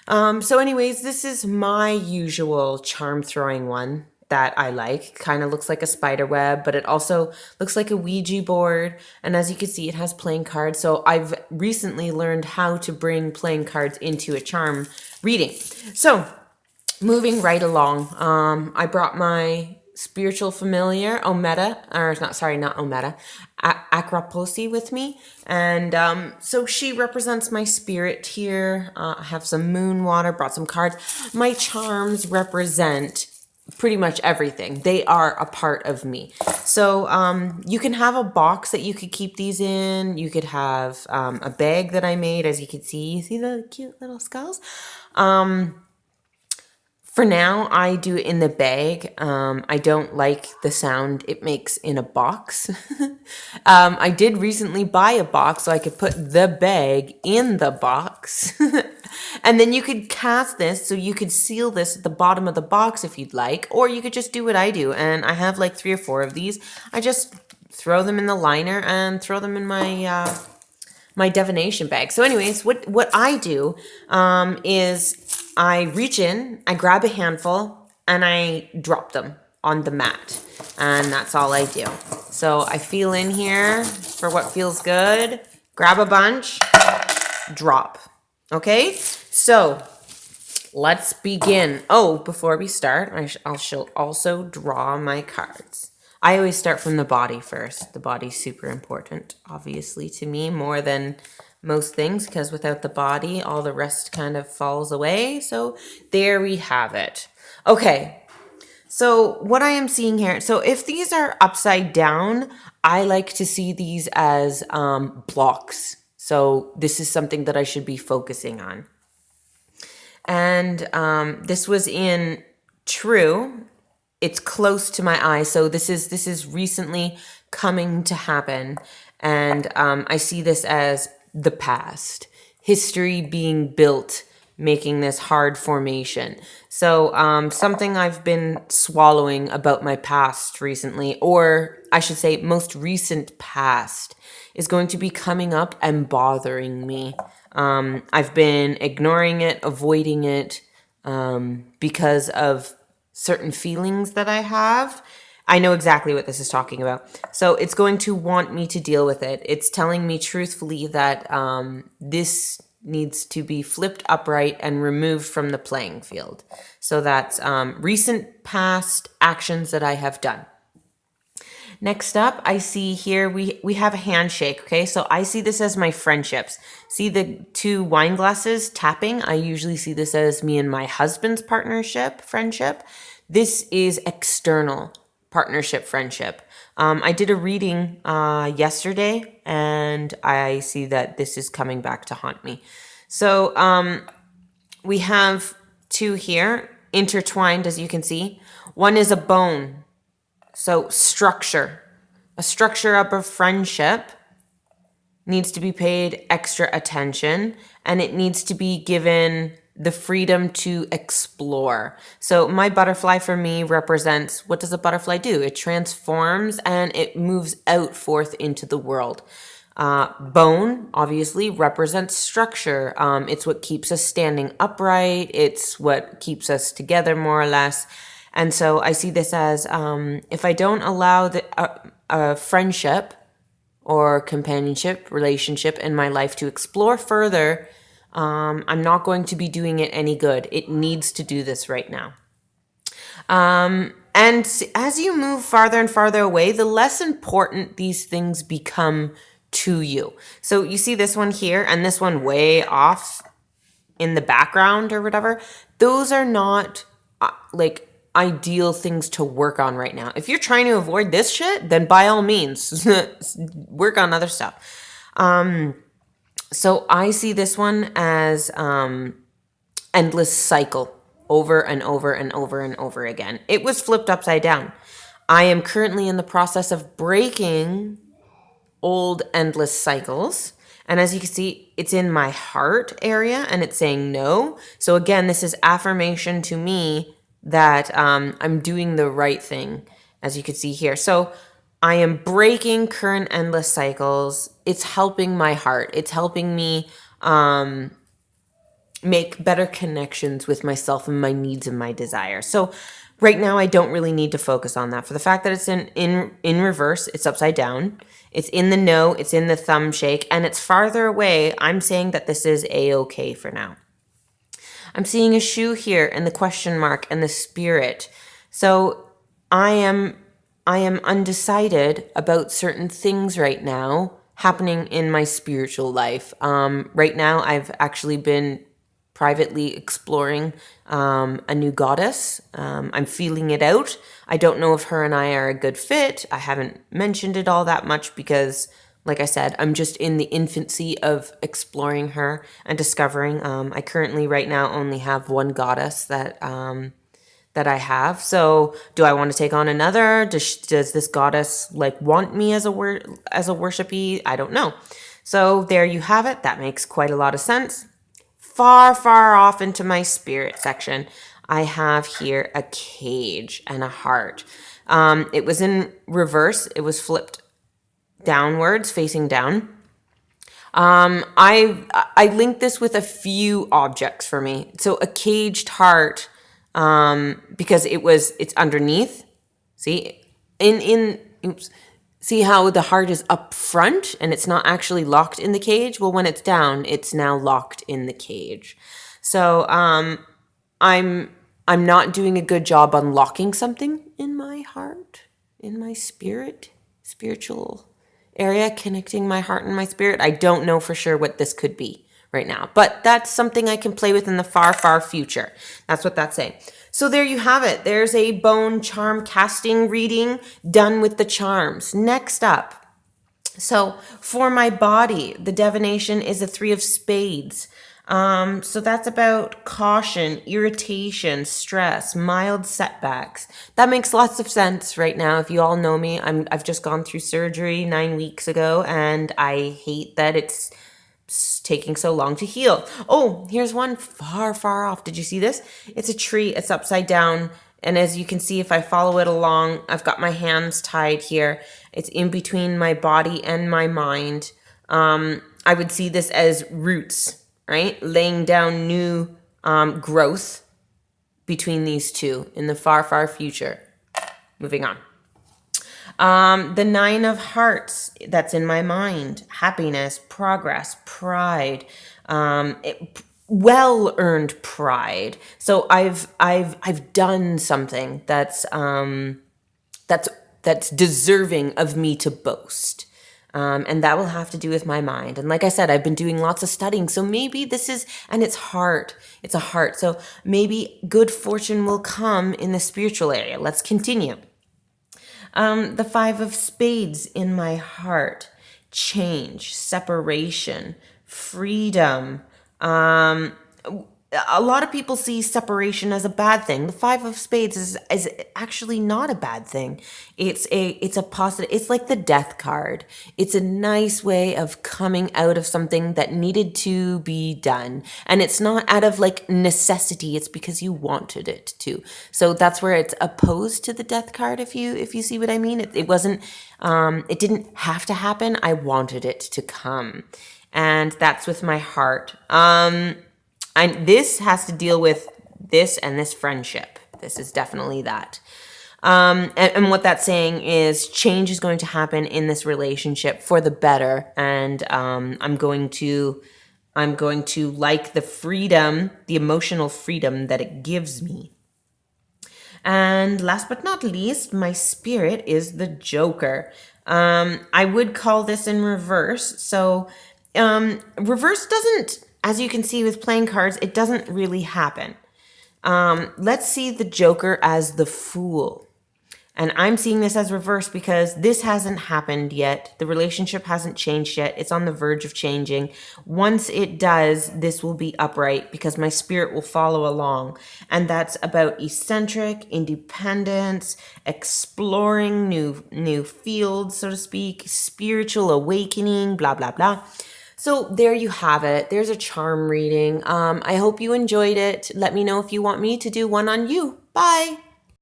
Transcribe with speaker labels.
Speaker 1: So anyways, this is my usual charm throwing one that I like. Kind of looks like a spider web, but it also looks like a Ouija board. And as you can see, it has playing cards. So I've recently learned how to bring playing cards into a charm reading. So moving right along, I brought my spiritual familiar Ometa, or not, sorry, not Ometa, Akraposi with me, and so she represents my spirit here. I have some moon water, brought some cards. My charms represent pretty much everything. They are a part of me. So you can have a box that you could keep these in. You could have a bag that I made, as you can see. You see the cute little skulls? For now, I do it in the bag. I don't like the sound it makes in a box. I did recently buy a box so I could put the bag in the box. And then you could cast this, so you could seal this at the bottom of the box if you'd like, or you could just do what I do. And I have like 3 or 4 of these. I just throw them in the liner and throw them in my divination bag. So anyways, what I do is I reach in, I grab a handful, and I drop them on the mat. And that's all I do. So I feel in here for what feels good, grab a bunch, drop. Okay? So let's begin. Oh, before we start, I shall also draw my cards. I always start from the body first. The body's super important, obviously, to me, more than most things, because without the body, all the rest kind of falls away. So there we have it. Okay, so what I am seeing here, so if these are upside down, I like to see these as blocks. So this is something that I should be focusing on. And this was in True. It's close to my eye, so this is recently coming to happen, and I see this as the past, history being built, making this hard formation. So something I've been swallowing about my past recently, or I should say most recent past, is going to be coming up and bothering me. I've been ignoring it, avoiding it, because of certain feelings that I have. I know exactly what this is talking about. So it's going to want me to deal with it. It's telling me truthfully that this needs to be flipped upright and removed from the playing field. So that's recent past actions that I have done. Next up, I see here we have a handshake, okay? So I see this as my friendships. See the 2 wine glasses tapping? I usually see this as me and my husband's partnership, friendship. This is external partnership, friendship. I did a reading yesterday, and I see that this is coming back to haunt me. So we have 2 here, intertwined, as you can see. One is a bone. So structure, a structure up of friendship needs to be paid extra attention, and it needs to be given the freedom to explore. So my butterfly for me represents, what does a butterfly do? It transforms and it moves out forth into the world. Bone obviously represents structure. It's what keeps us standing upright. It's what keeps us together, more or less. And so I see this as if I don't allow a friendship or companionship, relationship in my life to explore further, I'm not going to be doing it any good. It needs to do this right now. And as you move farther and farther away, the less important these things become to you. So you see this one here and this one way off in the background or whatever. Those are not like ideal things to work on right now. If you're trying to avoid this shit, then by all means, work on other stuff. So I see this one as endless cycle over and over and over and over again. It was flipped upside down. I am currently in the process of breaking old endless cycles. And as you can see, it's in my heart area and it's saying no. So again, this is affirmation to me that I'm doing the right thing, as you can see here. So I am breaking current endless cycles. It's helping my heart. It's helping me make better connections with myself and my needs and my desires. So right now I don't really need to focus on that. For the fact that it's in reverse, it's upside down, it's in the no, it's in the thumb shake, and it's farther away, I'm saying that this is a-okay for now. I'm seeing a shoe here and the question mark and the spirit. So I am undecided about certain things right now happening in my spiritual life. Right now, I've actually been privately exploring a new goddess. I'm feeling it out. I don't know if her and I are a good fit. I haven't mentioned it all that much because, like I said, I'm just in the infancy of exploring her and discovering. I currently, right now, only have one goddess that I have. So, do I want to take on another? Does this goddess like want me as a worshipy? I don't know. So there you have it. That makes quite a lot of sense. Far off into my spirit section, I have here a cage and a heart. It was in reverse. It was flipped downwards, facing down. I linked this with a few objects for me. So a caged heart, because it's underneath. See, oops. See how the heart is up front and it's not actually locked in the cage? Well, when it's down, it's now locked in the cage. So I'm not doing a good job unlocking something in my heart, in my spiritual area, connecting my heart and my spirit. I don't know for sure what this could be right now, but that's something I can play with in the far future. That's what that's saying. So there you have it. There's a bone charm casting reading done with the charms. Next up, so for my body, the divination is a 3 of spades. So that's about caution, irritation, stress, mild setbacks. That makes lots of sense right now. If you all know me, I've just gone through surgery 9 weeks ago, and I hate that it's taking so long to heal. Oh, here's one far off. Did you see this? It's a tree. It's upside down. And as you can see, if I follow it along, I've got my hands tied here. It's in between my body and my mind. I would see this as roots, right? Laying down new growth between these two in the far future. Moving on. The 9 of hearts, that's in my mind. Happiness, progress, pride, well-earned pride. So I've done something that's deserving of me to boast. And that will have to do with my mind. And like I said, I've been doing lots of studying. So maybe this is, and it's heart. It's a heart. So maybe good fortune will come in the spiritual area. Let's continue. The 5 of spades in my heart, change, separation, freedom. A lot of people see separation as a bad thing. The 5 of spades is actually not a bad thing. It's a positive. It's like the death card. It's a nice way of coming out of something that needed to be done, and it's not out of like necessity. It's because you wanted it to. So that's where it's opposed to the death card. If you see what I mean, it wasn't. It didn't have to happen. I wanted it to come, and that's with my heart. This has to deal with this and this friendship. This is definitely that. And what that's saying is change is going to happen in this relationship for the better. And I'm going to like the freedom, the emotional freedom that it gives me. And last but not least, my spirit is the Joker. I would call this in reverse. So reverse doesn't, as you can see with playing cards, it doesn't really happen. Let's see the Joker as the Fool. And I'm seeing this as reverse because this hasn't happened yet. The relationship hasn't changed yet. It's on the verge of changing. Once it does, this will be upright because my spirit will follow along. And that's about eccentric, independence, exploring new fields, so to speak, spiritual awakening, blah, blah, blah. So there you have it. There's a charm reading. I hope you enjoyed it. Let me know if you want me to do one on you. Bye.